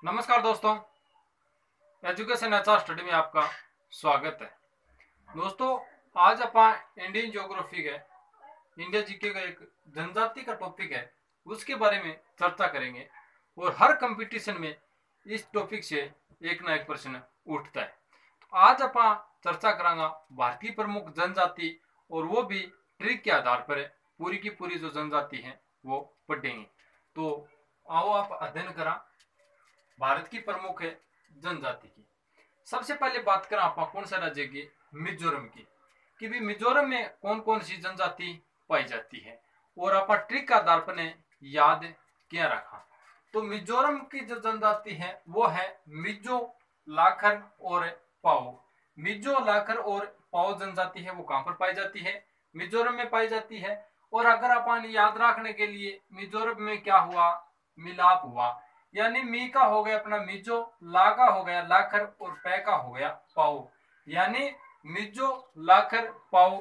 नमस्कार दोस्तों, education HR study में आपका स्वागत है। दोस्तों, आज अपन इंडियन ज्योग्राफी के इंडिया जीके का एक जनजाति का टॉपिक है, उसके बारे में चर्चा करेंगे। और हर कंपटीशन में इस टॉपिक से एक ना एक प्रश्न उठता है। तो आज अपन चर्चा करांगा भारतीय प्रमुख जनजाति, और वो भी ट्रिक के आधार पर पूरी की पूरी जो जनजाति है वो पढ़ेंगे। तो आओ आप अध्ययन करा भारत की प्रमुख है जनजाति की। सबसे पहले बात करें आप कौन सा राज्य की, मिजोरम की, कि भी मिजोरम में कौन कौन सी जनजाति पाई जाती है, और आप ट्रिक का आधार पर याद क्या रखा। तो मिजोरम की जो जनजाति है वो है मिजो, लाखर और पाओ। मिजो, लाखर और पाओ जनजाति है वो कहां पर पाई जाती है, मिजोरम में पाई जाती है। और अगर अपन याद रखने के लिए, मिजोरम में क्या हुआ, मिलाप हुआ, यानी मी का हो गया अपना मिजो, ला का हो गया लाखर और पै का हो गया पाओ। यानी मिजो, लाखर, पाओ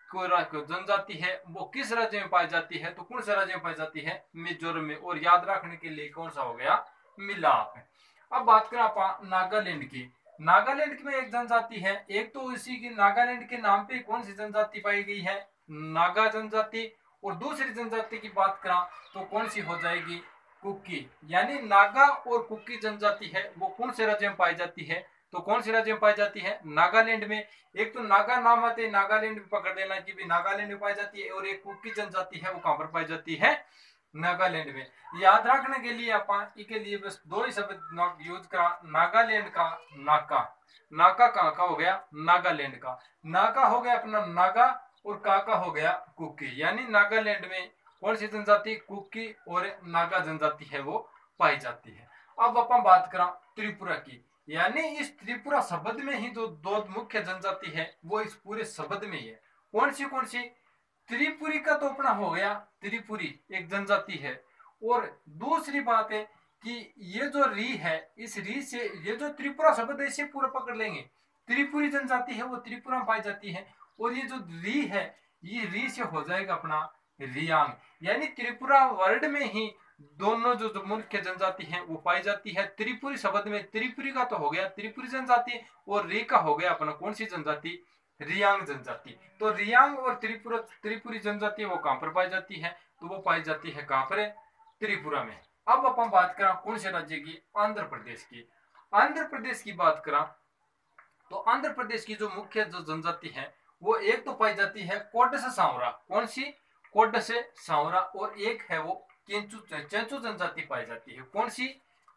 को जनजाति है वो किस राज्य में पाई जाती है, तो कौन सा राज्य में पाई जाती है, मिजोरम में। और याद रखने के लिए कौन सा हो गया, मिलाप है। अब बात करें आप नागालैंड की। नागालैंड में एक जनजाति है, एक तो इसी की नागालैंड के नाम पे कौन सी जनजाति पाई गई है, नागा जनजाति। और दूसरी जनजाति की बात करा तो कौन सी हो जाएगी, कुकी। यानी नागा और कुकी जनजाति है वो कौन से राज्य में पाई जाती है, तो कौन से राज्य में पाई जाती है, नागालैंड में। एक तो नागा नाम आते नागालैंड में पकड़ लेना कि भी नागालैंड में पाई जाती है, और एक कुकी जनजाति है वो कहां पर पाई जाती है, नागालैंड में। याद रखने के लिए अपन इसके लिए बस दो ही शब्द यूज करा, नागालैंड का नाका। नाका कहां का हो गया, नागालैंड का। नाका हो गया अपना नागा, और काका हो गया कुकी। यानी नागालैंड में कौन सी जनजाति, कुकी और नागा जनजाति है वो पाई जाती है। अब अपन बात करा त्रिपुरा की। यानी इस त्रिपुरा शब्द में ही जो दो मुख्य जनजाति है वो इस पूरे शब्द में ही है। कौन सी, त्रिपुरी का तो अपना हो गया, त्रिपुरी एक जनजाति है। और दूसरी बात है कि ये जो री है, इस री से ये जो त्रिपुरा शब्द है इसे पूरा पकड़ लेंगे, त्रिपुरी जनजाति है वो त्रिपुरा में पाई जाती है। और ये जो री है, ये री से हो जाएगा अपना रियांग। यानी त्रिपुरा वर्ड में ही दोनों जो मुख्य जनजाति है वो पाई जाती है। त्रिपुरी शब्द में त्रिपुरी का तो हो गया त्रिपुरी जनजाति, और री का हो गया अपना कौन सी जनजाति, रियांग जनजाति। तो रियांग और त्रिपुरी जनजाति वो कहां पर पाई जाती है, तो वो पाई जाती है कहां पर, त्रिपुरा में। अब अपन बात करें कौन से राज्य की, आंध्र प्रदेश की। आंध्र प्रदेश की बात करा तो आंध्र प्रदेश की जो मुख्य जो जनजाति है वो एक तो पाई जाती है कोडस सांवरा। कौन सी, कोडस सांवरा। और एक है वो चेंचू जनजाति पाई जाती है। कौन सी,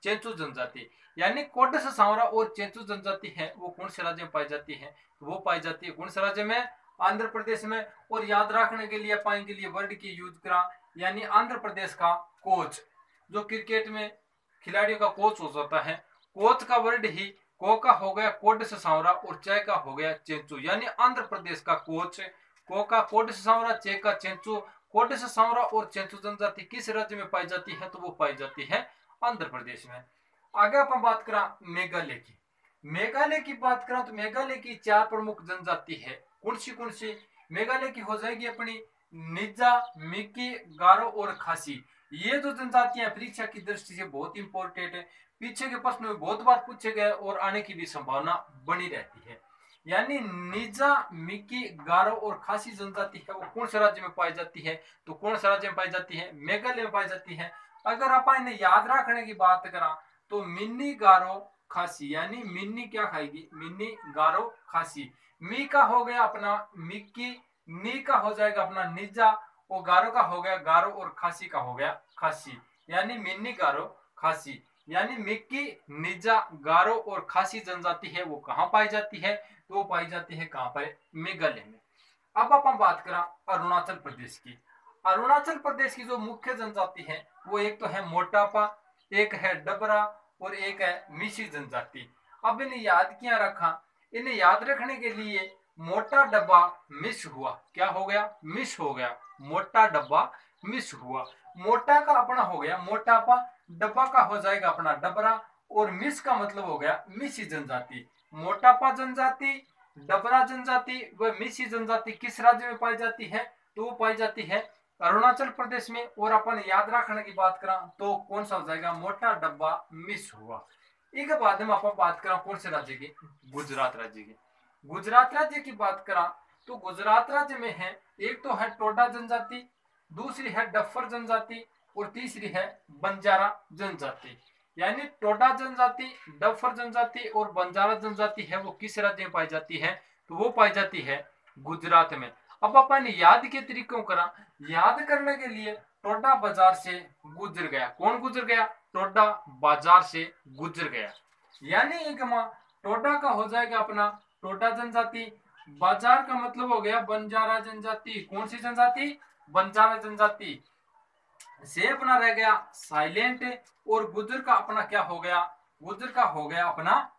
चेंचू जनजाति। यानी कोडस सांवरा और चेंचू जनजाति है वो कौन से राज्य में पाई जाती है, तो वो पाई जाती है कौन से राज्य में, आंध्र प्रदेश में। और याद रखने के लिए अपन के लिए वर्ड की यूज करा, यानी आंध्र प्रदेश का कोच, जो क्रिकेट में खिलाड़ियों का कोच हो जाता है, कोच का वर्ड ही को का हो गया कोडस सांवरा, और चे का हो गया चेंचू। यानी आंध्र प्रदेश का कोच, को का कोडस सांवरा, चे का चेंचू। कोडस सांवरा और चेंचू जनजाति किस राज्य में पाई जाती है, तो वो पाई जाती है आंध्र प्रदेश में। आगे अपन बात करा मेघालय की। मेघालय की बात करा तो मेघालय की चार प्रमुख जनजाति है। कौन सी, मेघालय की हो जाएगी अपनी निजा, मिकी, गारो और खासी। ये जो जनजातियां परीक्षा की दृष्टि से बहुत इंपॉर्टेंट है, पीछे के प्रश्न में बहुत बार पूछे गए और आने की भी संभावना बनी रहती है। यानी निजा, मिकी, गारो और खासी जनजाति है वो कौन से राज्य में पाई जाती है, तो कौन से राज्य में पाई जाती है, मेघालय में पाई जाती है। अगर आप इन्हें याद रखने की बात करा तो मिन्नी, गारो, खासी। यानी मिन्नी क्या खाएगी, मिन्नी, गारो, खासी। मी का हो गया अपना मिक्की, नी का हो जाएगा अपना निजा, और गारो का हो गया गारो, और खासी का हो गया खासी। यानी मिन्नी, गारो, खासी। यानी मिक्की, निजा, गारो और खासी जनजाति है वो कहां पाई जाती है, तो वो पाई जाती है कहां पर, मेघालय में। अब अपन बात करा अरुणाचल प्रदेश की। अरुणाचल प्रदेश की जो मुख्य जनजाति है वो एक तो है मोटापा, एक है डबरा, और एक है मिसी जनजाति। अब इन्हें याद क्या रखा, इन्हें याद रखने के लिए मोटा डब्बा मिस हुआ, क्या हो गया, मिस हो गया, मोटा डब्बा मिस हुआ। मोटा का अपना हो गया मोटापा, डब्बा का हो जाएगा अपना डबरा, और मिस का मतलब हो गया मिसी जनजाति। मोटापा जनजाति, डबरा जनजाति व मिसी जनजाति किस राज्य में पाई जाती है, तो वो पाई जाती है अरुणाचल प्रदेश में। और अपन याद रखने की बात करा तो कौन सा हो जाएगा, मोटा डब्बा मिस हुआ। एक बाद में आप बात करा कौन से राज्य की, गुजरात राज्य की। गुजरात राज्य की बात करा तो गुजरात राज्य में है, एक तो है टोडा जनजाति, दूसरी है डफर जनजाति और तीसरी है बंजारा जनजाति। यानी टोडा जनजाति, डफर जनजाति और बंजारा जनजाति है वो किस राज्य में पाई जाती है, तो वो पाई जाती है गुजरात में। अब अपन याद के तरीकों करा, याद करने के लिए टोडा बाजार से गुजर गया, कौन गुजर गया, टोडा बाजार से गुजर गया। यानी एक टोडा का हो जाएगा अपना टोडा जनजाति, बाजार का मतलब हो गया बंजारा जनजाति, कौन सी जनजाति, बंजारा जनजाति से अपना रह गया साइलेंट, और गुजर का अपना क्या हो गया, गुजर का हो गया अपना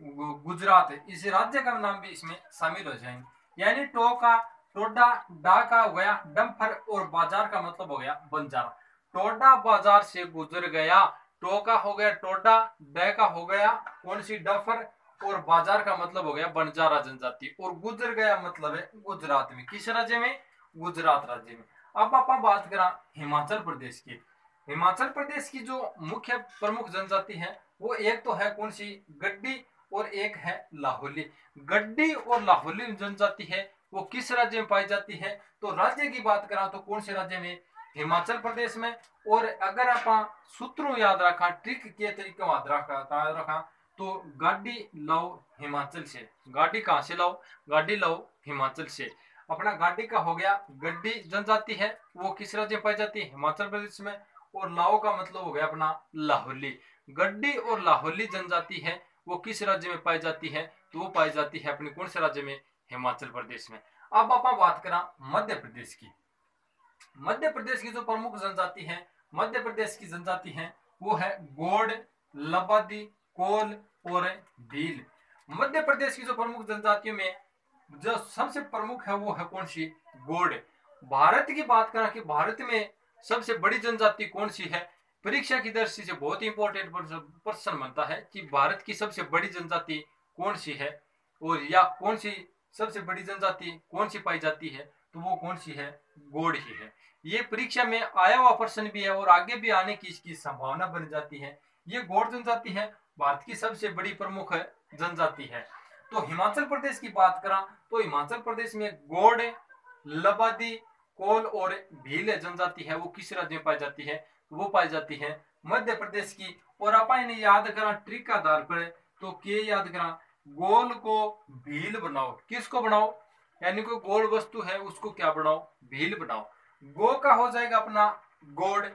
गुजरात। इस राज्य का नाम भी इसमें शामिल हो जाएंगे। यानी टो का टोडा, डा का हो गया डम्फर और बाजार का मतलब हो गया बंजारा। टोडा बाजार से गुजर गया, टो का हो गया टोडा, डे का हो गया कौन सी डफर और बाजार का मतलब हो गया बंजारा जनजाति, और गुजर गया मतलब है गुजरात में। किस राज्य में, गुजरात राज्य में। अब आप बात करा हिमाचल प्रदेश की। हिमाचल प्रदेश की जो मुख्य प्रमुख जनजाति है वो एक तो है कौन सी, गड्डी और एक है लाहौली। गड्डी और लाहौली जनजाति है वो किस राज्य में पाई जाती है, तो राज्य की बात करा तो कौन से राज्य में, हिमाचल प्रदेश में। और अगर आप सूत्रों याद रखा, ट्रिक के तरीके याद रखा तो गाड़ी लाओ हिमाचल से, गाड़ी कहां से लाओ, गाड़ी लाओ हिमाचल से। अपना गाड़ी का हो गया गड्डी जनजाति है वो किस राज्य में पाई जाती है, हिमाचल प्रदेश में। और लाओ का मतलब हो गया अपना लाहौली। गड्डी और लाहौली जनजाति है वो किस राज्य में पाई जाती है, तो वो पाई जाती है अपने कौन से राज्य में, हिमाचल प्रदेश में। अब आप बात करा मध्य प्रदेश की। मध्य प्रदेश की जो प्रमुख जनजाति है, मध्य प्रदेश की जनजाति है वो है गोंड, लबादी, कोल और भील। मध्य प्रदेश की जो प्रमुख जनजातियों में जो सबसे प्रमुख है वो है कौन सी, गोंड। भारत की बात करें कि भारत में सबसे बड़ी जनजाति कौन सी है, परीक्षा की दृष्टि से बहुत इंपॉर्टेंट प्रश्न बनता है कि भारत की सबसे बड़ी जनजाति कौन सी है, और या कौन सी सबसे बड़ी जनजाति कौन सी पाई जाती है, तो वो कौन सी है, गोंड ही है। ये परीक्षा में आया हुआ प्रश्न भी है और आगे भी आने की इसकी संभावना बन जाती है। ये गोंड जनजाति है, भारत की सबसे बड़ी प्रमुख जनजाति है। तो हिमाचल प्रदेश की बात करा तो हिमाचल प्रदेश में गोंड, लबादी, कोल और भील जनजाति है वो किस राज्य में पाई जाती है, वो पाई जाती है मध्य प्रदेश की। और आप इन्हें याद करा ट्रिक का आधार पर, तो के याद करा, गोल को भील बनाओ, किसको बनाओ, यानी कोई गोल वस्तु है उसको क्या बनाओ, भील बनाओ। गो का हो जाएगा अपना गोड़,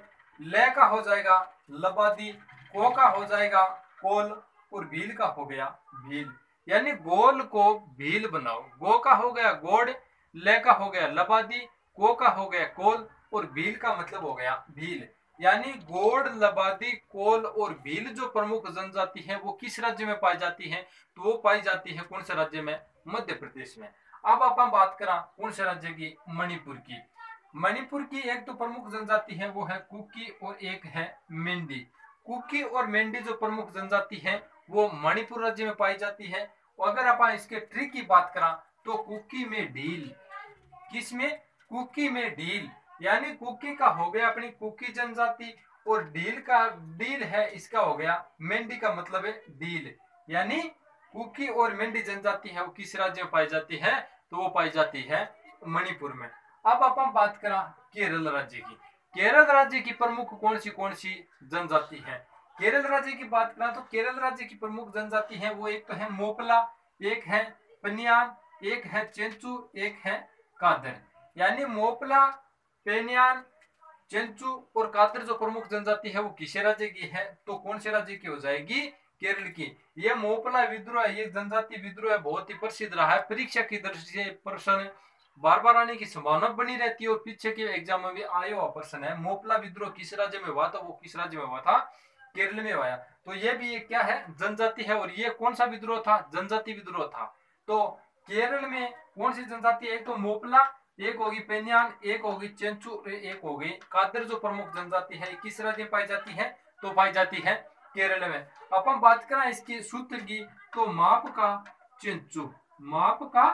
ले का हो जाएगा लबादी, को का हो जाएगा कोल और भील का हो गया भील। यानी गोल को भील बनाओ। गो का हो गया गोड़, ले का हो गया लबादी, को का हो गया कोल और भील का मतलब हो गया भील। यानी गोड़, लबादी, कोल और भील जो प्रमुख जनजाति है वो किस राज्य में पाई जाती है, तो वो पाई जाती है कौन से राज्य में, मध्य प्रदेश में। अब आप बात करा कौन से राज्य की, मणिपुर की। मणिपुर की एक तो प्रमुख जनजाति है वो है कुकी और एक है मेंढी। कुकी और मेंढी जो प्रमुख जनजाति है वो मणिपुर राज्य में पाई जाती है। और अगर आप इसके ट्रिक की बात करा तो कुकी में ढील, किसमें, कुकी में ढील। यानी कुकी का हो गया अपनी कुकी जनजाति और ढील का, ढील है इसका हो गया मेंढी का मतलब है ढील। यानी कुकी और मेंढी जनजाति है वो किस राज्य में पाई जाती है, तो वो पाई जाती है मणिपुर में। अब अपन बात करा केरल राज्य की। केरल राज्य की प्रमुख कौन सी जनजाति है, केरल राज्य की बात करा तो केरल राज्य की प्रमुख जनजाति है वो एक तो है मोपला, एक है पनियान, एक है चेंचू, एक है कादर। यानी मोपला, पेनियान, चेंचू और कादर जो प्रमुख जनजाति है वो किस राज्य की है, तो कौन से राज्य की हो जाएगी, केरल की। यह मोपला विद्रोह, ये जनजाति विद्रोह बहुत ही प्रसिद्ध रहा है, परीक्षा की दृष्टि से प्रश्न बार बार आने की संभावना बनी रहती है और पीछे के एग्जाम में भी आया हुआ प्रश्न है। मोपला विद्रोह किस राज्य में हुआ था, वो किस राज्य में हुआ था, केरल में हुआ। तो ये भी एक क्या है, जनजाति है। और ये कौन सा विद्रोह था, जनजाति विद्रोह था। तो केरल में कौन सी जनजाति है, एक तो मोपला, एक होगी पेनियान, एक होगी चेंचू, एक होगी कादर जो प्रमुख जनजाति है किस राज्य में पाई जाती है, तो पाई जाती है केरल में। अपन बात करें इसकी सूत्र की तो माप का चेंचू, माप का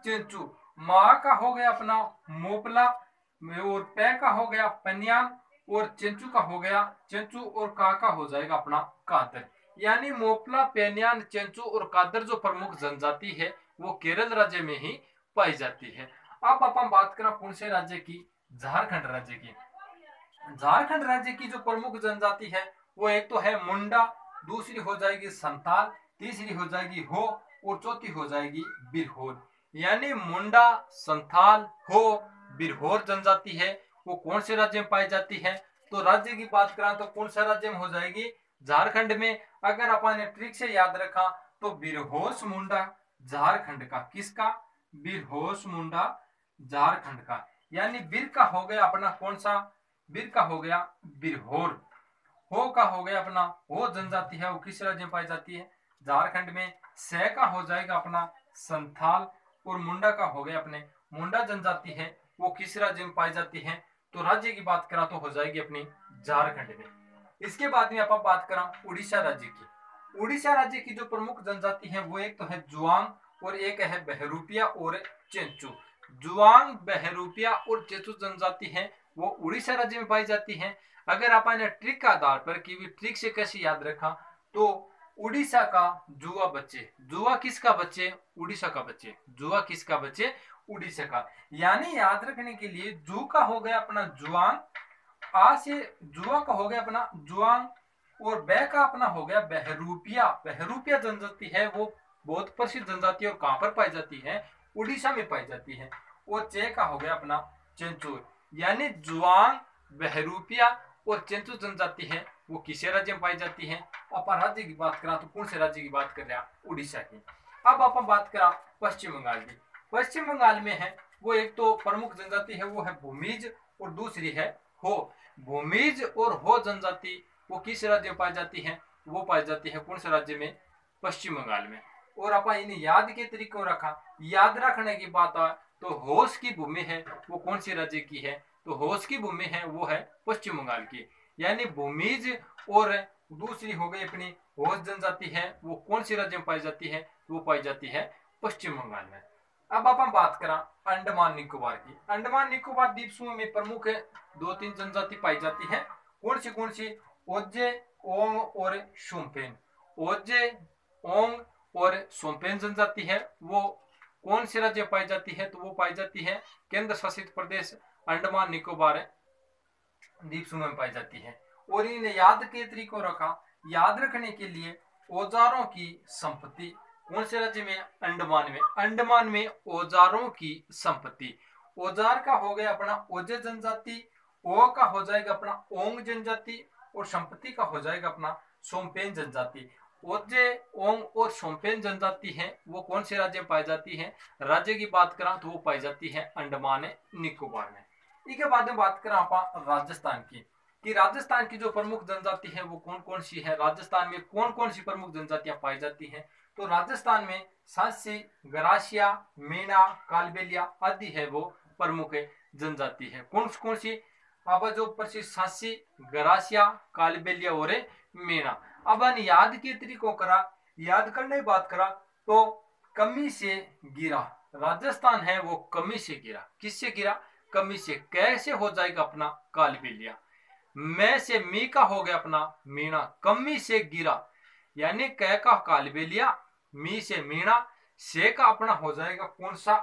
चेंचू, मा का हो गया अपना मोपला और पे का हो गया पनियान और चेंचू का हो गया चेंचू और का हो जाएगा अपना कादर। यानी मोपला, पेन्यान, चेंचू और कादर जो प्रमुख जनजाति है वो केरल राज्य में ही पाई जाती है। अब अपन बात करें कौन से राज्य की, झारखंड राज्य की। झारखंड राज्य की जो प्रमुख जनजाति है वो एक तो है मुंडा, दूसरी हो जाएगी संताल, तीसरी हो जाएगी हो और चौथी हो जाएगी बिरहोर। यानी मुंडा, संथाल, हो, बिरहोर जनजाति है वो कौन से राज्य में पाई जाती है? तो राज्य की बात करें तो कौन सा राज्य में हो जाएगी? झारखंड में। अगर अपन ने ट्रिक से याद रखा तो बिरहोस मुंडा झारखंड का, किसका? बिरहोस मुंडा झारखंड का। यानी बिर का हो गया अपना कौन सा? बिर का हो गया बिरहोर। हो का हो गया अपना हो जनजाति है वो किस राज्य में पाई जाती है? झारखंड में। सह का हो जाएगा अपना संथाल और मुंडा का हो गया अपने मुंडा जनजाति है वो किस राज्य में पाई जाती है? तो राज्य की बात करा तो हो जाएगी अपनी झारखंड में। इसके बाद में अपन बात करा उड़ीसा राज्य की। उड़ीसा राज्य की जो प्रमुख जनजाति है वो एक तो है जुआंग और एक है बहरूपिया और चेंचू। जुआंग, बहरूपिया और चेंचू जनजाति है वो उड़ीसा राज्य में पाई जाती है। अगर अपन ट्रिक का आधार पर कि ट्रिक से कैसे याद रखा तो उड़ीसा का जुआ बच्चे, जुआ किसका बच्चे? उड़ीसा का बच्चे। जुआ किसका बच्चे? उड़ीसा का। यानी याद रखने के लिए जू का हो गया अपना जुआंग, आ से जुआ का हो गया अपना जुआंग और बै का अपना हो गया बहरूपिया। बहरूपिया जनजाति है वो बहुत प्रसिद्ध जनजाति और कहां पर पाई जाती है? उड़ीसा में पाई जाती है। और चे का हो गया अपना चेंचूर। यानी जुआंग, बहरूपिया और चेंचू जनजाति है वो किसे राज्य में पाई जाती है? अपन राज्य की बात करा तो कौन से राज्य की बात कर रहे हैं? उड़ीसा की। अब अपन बात करा पश्चिम बंगाल की। पश्चिम बंगाल में है वो एक तो प्रमुख जनजाति है वो है भूमिज और दूसरी है हो। भूमिज और हो जनजाति वो किस राज्य में पाई जाती है? वो पाई जाती है कौन से राज्य में? पश्चिम बंगाल में। और अपन इन्हें याद के तरीकों रखा, याद रखने की बात आए तो होश की भूमि है वो कौन सी राज्य की है? तो होश की भूमि है वो है पश्चिम बंगाल की। यानी भूमिज और दूसरी हो गई अपनी होश जनजाति है वो कौन सी राज्य में पाई जाती है? वो पाई जाती है पश्चिम बंगाल में। अब अपन बात करा अंडमान निकोबार की। अंडमान निकोबार द्वीप समूह में प्रमुख दो तीन जनजाति पाई जाती है। कौन सी कौन सी? ओजे, ओंग और शोम्पेन। ओजे, ओंग और शोम्पेन जनजाति है वो कौन से राज्य पाई जाती है? तो वो पाई जाती है केंद्र शासित प्रदेश अंडमान निकोबार द्वीप समूह में पाई जाती है। और इन्हें याद के तरीकों रखा, याद रखने के लिए औजारों की संपत्ति कौन से राज्य में? अंडमान में। अंडमान में औजारों की संपत्ति। औजार का हो गया अपना ओजे जनजाति, ओ का हो जाएगा अपना ओंग जनजाति और संपत्ति का हो जाएगा अपना सोमपेन जनजाति। ओजे, ओंग और सोमपेन जनजाति है वो कौन से राज्य में पाई जाती है? राज्य की बात करें तो वो पाई जाती है अंडमान निकोबार में। इसके बाद में बात करें आप राजस्थान की कि राजस्थान की जो प्रमुख जनजाति है वो कौन कौन सी है? राजस्थान में कौन कौन सी प्रमुख जनजातियां पाई जाती हैं? तो राजस्थान में सांसी, गरासिया, मीणा, कालबेलिया आदि है वो प्रमुख जनजाति है। कौन कौन सी? अब जो प्रसिद्ध सांसी, गरासिया, कालबेलिया और मीणा। अब याद के तरीकों करा, याद करने की बात करा तो कमी से गिरा। राजस्थान है वो कमी से गिरा। किससे गिरा? कमी से। कैसे हो जाएगा अपना कालबेलिया। मैं से मी का हो गया अपना मीणा। कमी से गिरा यानी कै का कालबेलिया, मी से मीणा, से का अपना हो जाएगा कौन सा?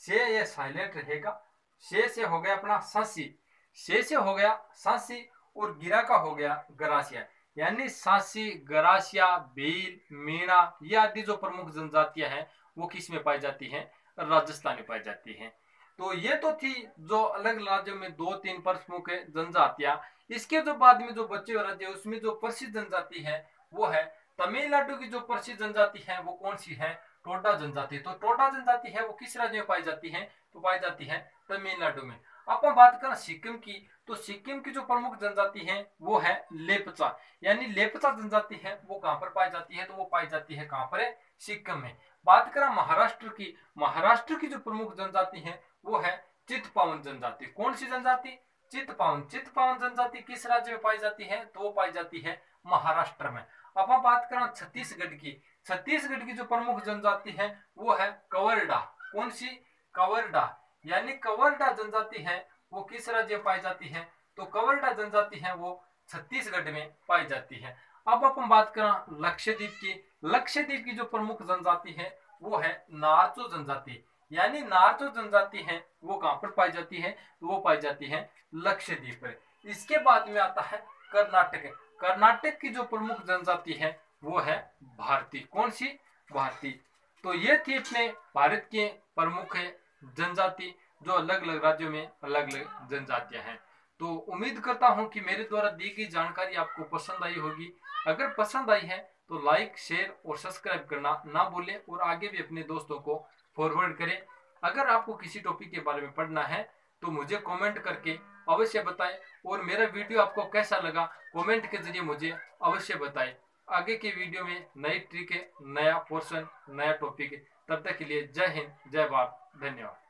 से ये साइलेंट रहेगा। से हो गया अपना सांसी। से हो गया सांसी और गिरा का हो गया गरासिया। यानी सांसी, गरासिया, भील, मीणा ये आदि जो प्रमुख जनजातियां हैं वो किस में पाई जाती हैं? राजस्थान में पाई जाती हैं। तो ये तो थी जो अलग राज्यों में दो तीन प्रमुख जनजातियां। इसके जो बाद में जो बच्चे राज्य उसमें जो प्रसिद्ध जनजाति है वो है तमिलनाडु की। जो प्रसिद्ध जनजाति है वो कौन सी है? टोडा जनजाति। तो टोडा जनजाति है वो किस राज्य में पाई जाती है? तो पाई जाती है तमिलनाडु में। अपन बात करें सिक्किम की तो सिक्किम की जो प्रमुख जनजाति है वो है लेपचा। यानी लेपचा जनजाति है वो कहां पर पाई जाती है? तो वो पाई जाती है कहां पर? सिक्किम में। बात करें महाराष्ट्र की, महाराष्ट्र की जो प्रमुख जनजाति है वो है चित्पावन जनजाति। कौन सी जनजाति? चित्पावन। चित्पावन जनजाति किस राज्य में पाई जाती है? तो वो पाई जाती है महाराष्ट्र में। अब हम बात करें छत्तीसगढ़ की। छत्तीसगढ़ की जो प्रमुख जनजाति है वो है कवर्डा। कौन सी? कवर्डा। यानी कवर्डा जनजाति है वो किस राज्य में पाई जाती है? तो कवर्डा जनजाति है वो छत्तीसगढ़ में पाई जाती है। अब अपन बात करें लक्षद्वीप की। लक्षद्वीप की जो प्रमुख जनजाति है वो है नार्चो जनजाति। यानी नार्चो जनजाति है वो कहां पर पाई जाती है? वो पाई जाती है लक्षद्वीप पर। इसके बाद में आता है कर्नाटक। कर्नाटक की जो प्रमुख जनजाति है वो है भारतीय। कौन सी? भारतीय। तो ये थी अपने भारत के प्रमुख जनजाति, जो अलग अलग राज्यों में अलग अलग जनजातियां हैं। तो उम्मीद करता हूं कि मेरे द्वारा दी गई जानकारी आपको पसंद आई होगी। अगर पसंद आई है तो लाइक, शेयर और सब्सक्राइब करना ना भूलें और आगे भी अपने दोस्तों को फॉरवर्ड करें। अगर आपको किसी टॉपिक के बारे में पढ़ना है तो मुझे कमेंट करके अवश्य बताएं, और मेरा वीडियो आपको कैसा लगा कमेंट के जरिए मुझे अवश्य बताएं। आगे के वीडियो में नई ट्रिक है, नया पोर्शन, नया टॉपिक है। तब तक के लिए जय हिंद, जय भारत, धन्यवाद।